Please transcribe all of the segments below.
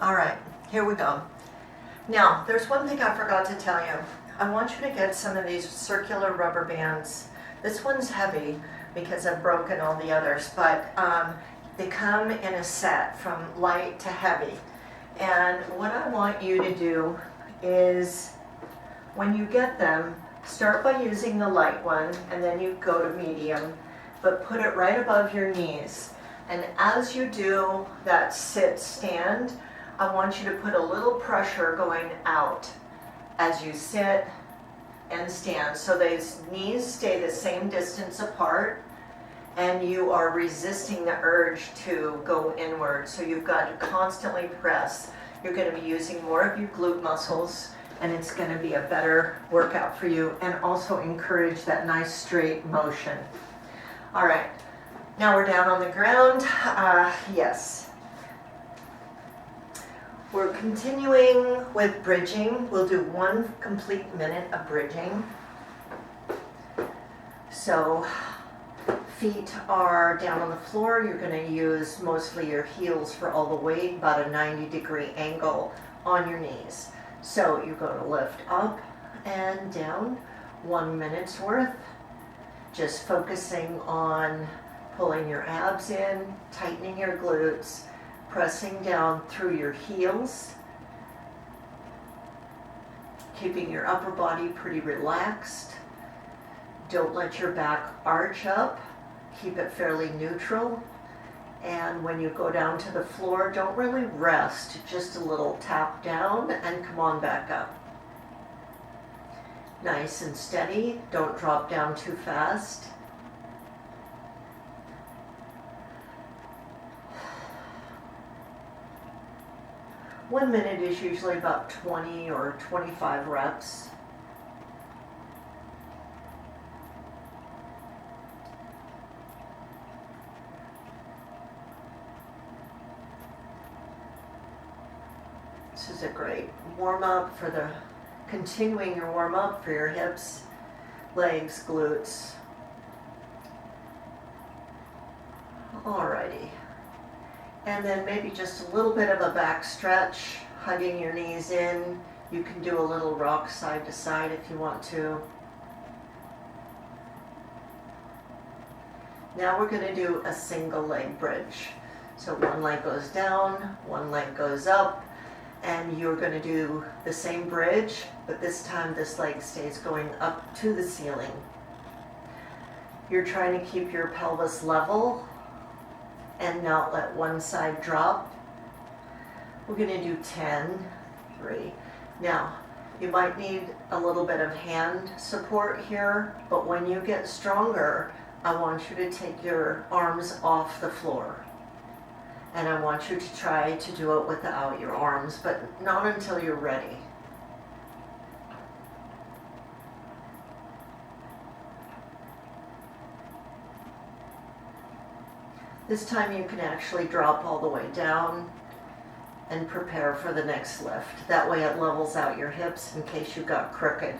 All right, here we go. Now, there's one thing I forgot to tell you. I want you to get some of these circular rubber bands. This one's heavy because I've broken all the others, but they come in a set from light to heavy. And what I want you to do is, when you get them, start by using the light one, and then you go to medium, but put it right above your knees. And as you do that sit-stand, I want you to put a little pressure going out as you sit and stand. So those knees stay the same distance apart, and you are resisting the urge to go inward. So you've got to constantly press. You're going to be using more of your glute muscles, and it's going to be a better workout for you, and also encourage that nice straight motion. All right, now we're down on the ground. Yes. We're continuing with bridging. We'll do 1 complete minute of bridging. So feet are down on the floor. You're going to use mostly your heels for all the weight, about a 90-degree angle on your knees. So you're going to lift up and down, 1 minute's worth, just focusing on pulling your abs in, tightening your glutes, pressing down through your heels, keeping your upper body pretty relaxed. Don't let your back arch up. Keep it fairly neutral. And when you go down to the floor, don't really rest, just a little tap down and come on back up. Nice and steady. Don't drop down too fast. One minute is usually about 20 or 25 reps. This is a great warm-up for continuing your warm-up for your hips, legs, glutes. Alrighty. And then maybe just a little bit of a back stretch, hugging your knees in. You can do a little rock side to side if you want to. Now we're going to do a single leg bridge. So one leg goes down, one leg goes up, and you're going to do the same bridge, but this time this leg stays going up to the ceiling. You're trying to keep your pelvis level and not let one side drop. We're going to do 10, 3. Now, you might need a little bit of hand support here, but when you get stronger, I want you to take your arms off the floor. And I want you to try to do it without your arms, but not until you're ready. This time you can actually drop all the way down and prepare for the next lift. That way it levels out your hips in case you got crooked.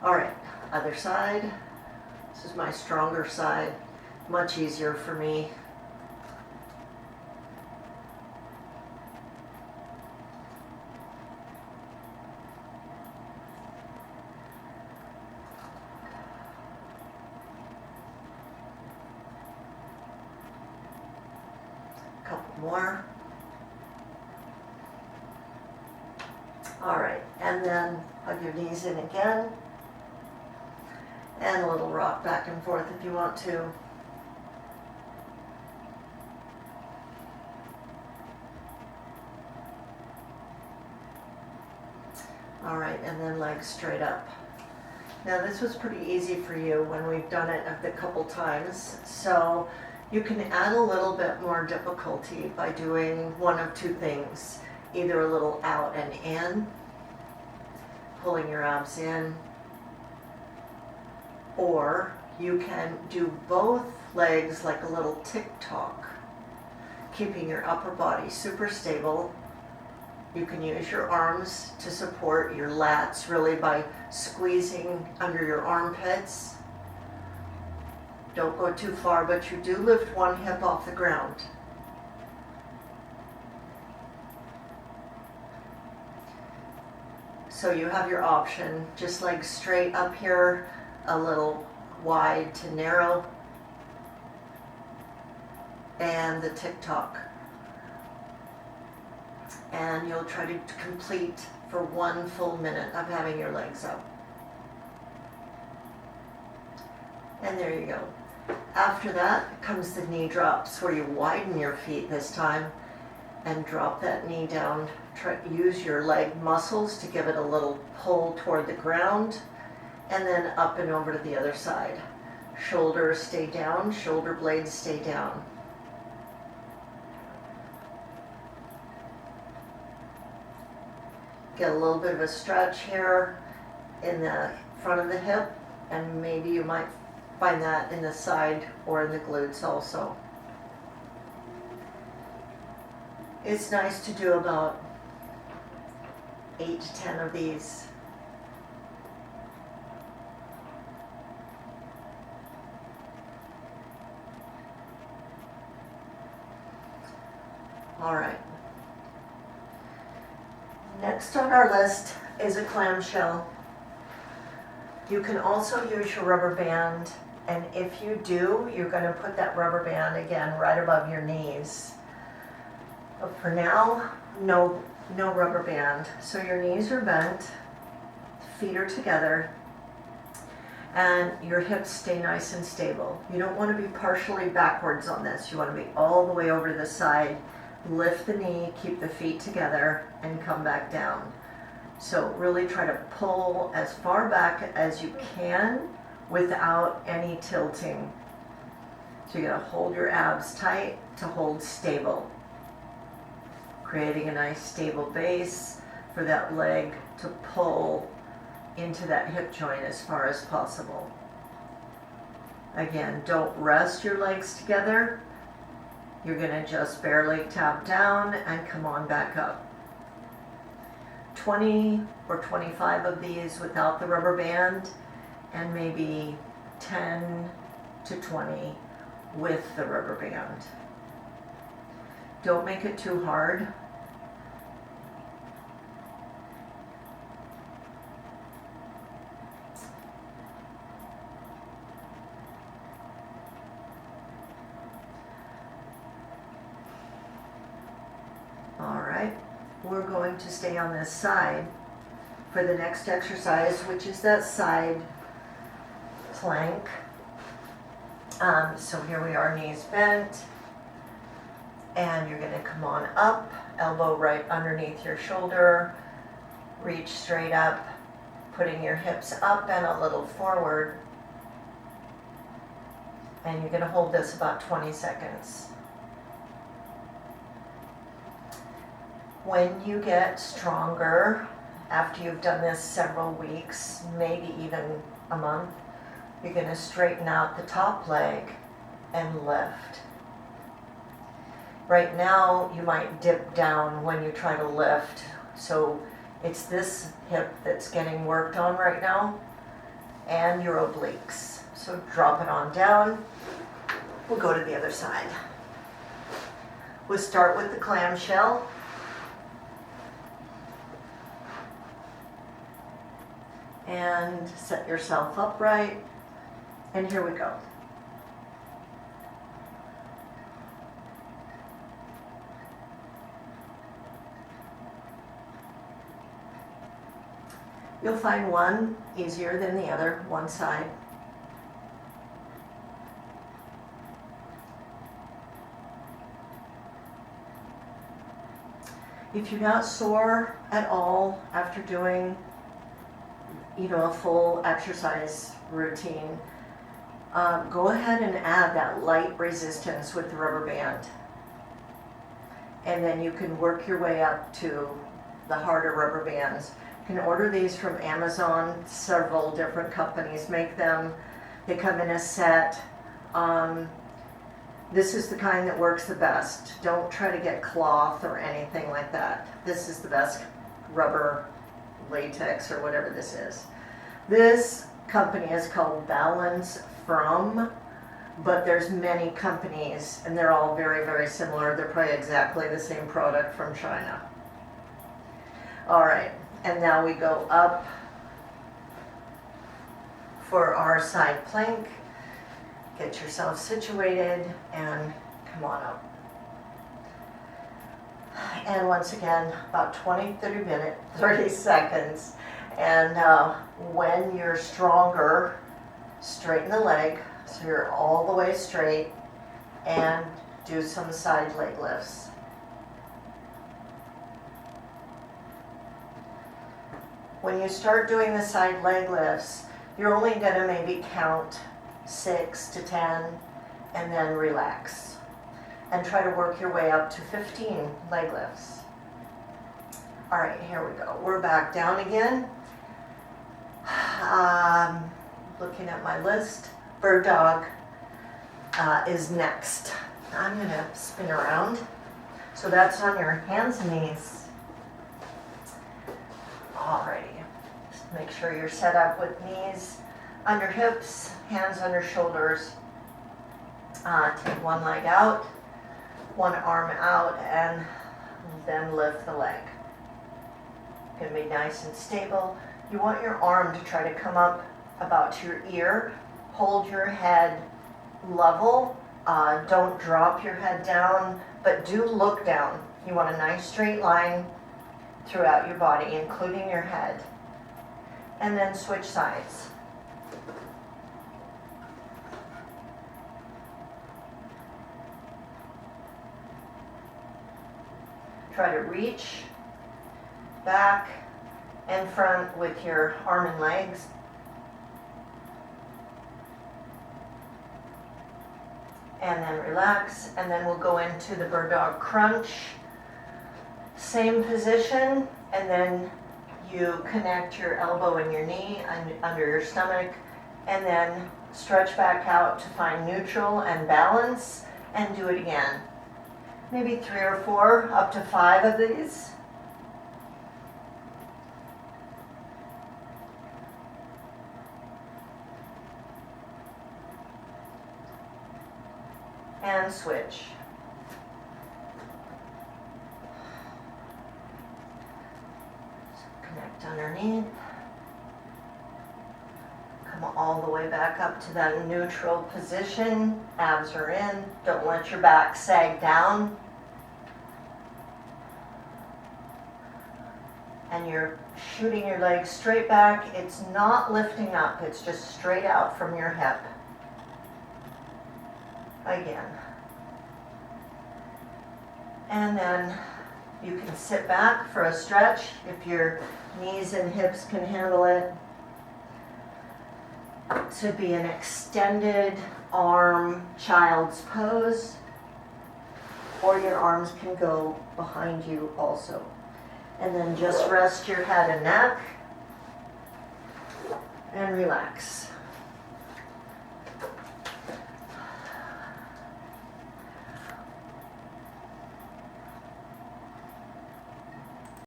All right, other side. This is my stronger side. Much easier for me. More. All right, and then hug your knees in again, and a little rock back and forth if you want to. All right, and then legs straight up. Now this was pretty easy for you when we've done it a couple times, so you can add a little bit more difficulty by doing one of two things. Either a little out and in, pulling your abs in, or you can do both legs like a little tick-tock, keeping your upper body super stable. You can use your arms to support your lats really by squeezing under your armpits. Don't go too far, but you do lift one hip off the ground. So you have your option, just like straight up here, a little wide to narrow, and the tick-tock. And you'll try to complete for 1 full minute of having your legs up. And there you go. After that comes the knee drops, where you widen your feet this time and drop that knee down. Use your leg muscles to give it a little pull toward the ground, and then up and over to the other side. Shoulders stay down, shoulder blades stay down. Get a little bit of a stretch here in the front of the hip, and maybe you might find that in the side or in the glutes also. It's nice to do about 8 to 10 of these. All right. Next on our list is a clamshell. You can also use your rubber band, and if you do, you're going to put that rubber band again right above your knees. But for now, no rubber band. So your knees are bent, feet are together, and your hips stay nice and stable. You don't want to be partially backwards on this. You want to be all the way over to the side. Lift the knee, keep the feet together, and come back down. So really try to pull as far back as you can without any tilting. So you're going to hold your abs tight to hold stable, creating a nice stable base for that leg to pull into that hip joint as far as possible. Again, don't rest your legs together. You're going to just barely tap down and come on back up. 20 or 25 of these without the rubber band, and maybe 10 to 20 with the rubber band. Don't make it too hard. We're going to stay on this side for the next exercise, which is that side plank. So here we are, knees bent, and you're going to come on up, elbow right underneath your shoulder, reach straight up, putting your hips up and a little forward, and you're going to hold this about 20 seconds. When you get stronger, after you've done this several weeks, maybe even a month, you're going to straighten out the top leg and lift. Right now, you might dip down when you try to lift, so it's this hip that's getting worked on right now, and your obliques. So drop it on down. We'll go to the other side. We'll start with the clamshell. And set yourself upright, and here we go. You'll find one easier than the other, one side. If you're not sore at all after doing a full exercise routine, go ahead and add that light resistance with the rubber band. And then you can work your way up to the harder rubber bands. You can order these from Amazon. Several different companies make them. They come in a set. This is the kind that works the best. Don't try to get cloth or anything like that. This is the best rubber, latex, or whatever this is. This company is called Balance From, but there's many companies, and they're all very, very similar. They're probably exactly the same product from China. All right, And now we go up for our side plank. Get yourself situated and come on up. And once again, about 30 seconds. And when you're stronger, straighten the leg so you're all the way straight and do some side leg lifts. When you start doing the side leg lifts, you're only going to maybe count 6 to 10 and then relax. And try to work your way up to 15 leg lifts. All right, here we go. We're back down again. Looking at my list, bird dog is next. I'm gonna spin around. So that's on your hands and knees. Alrighty, just make sure you're set up with knees under hips, hands under shoulders. Take one leg out, one arm out, and then lift the leg. Gonna be nice and stable. You want your arm to try to come up about to your ear. Hold your head level. Don't drop your head down, but do look down. You want a nice straight line throughout your body, including your head. And then switch sides. Try to reach back and front with your arm and legs. And then relax, and then we'll go into the bird dog crunch. Same position, and then you connect your elbow and your knee under your stomach, and then stretch back out to find neutral and balance, and do it again. Maybe 3 or 4, up to 5 of these. And switch. Connect underneath. Come all the way back up to that neutral position. Abs are in. Don't let your back sag down. And you're shooting your legs straight back. It's not lifting up. It's just straight out from your hip. Again. And then you can sit back for a stretch if your knees and hips can handle it. To be an extended arm child's pose, or your arms can go behind you also. And then just rest your head and neck and relax.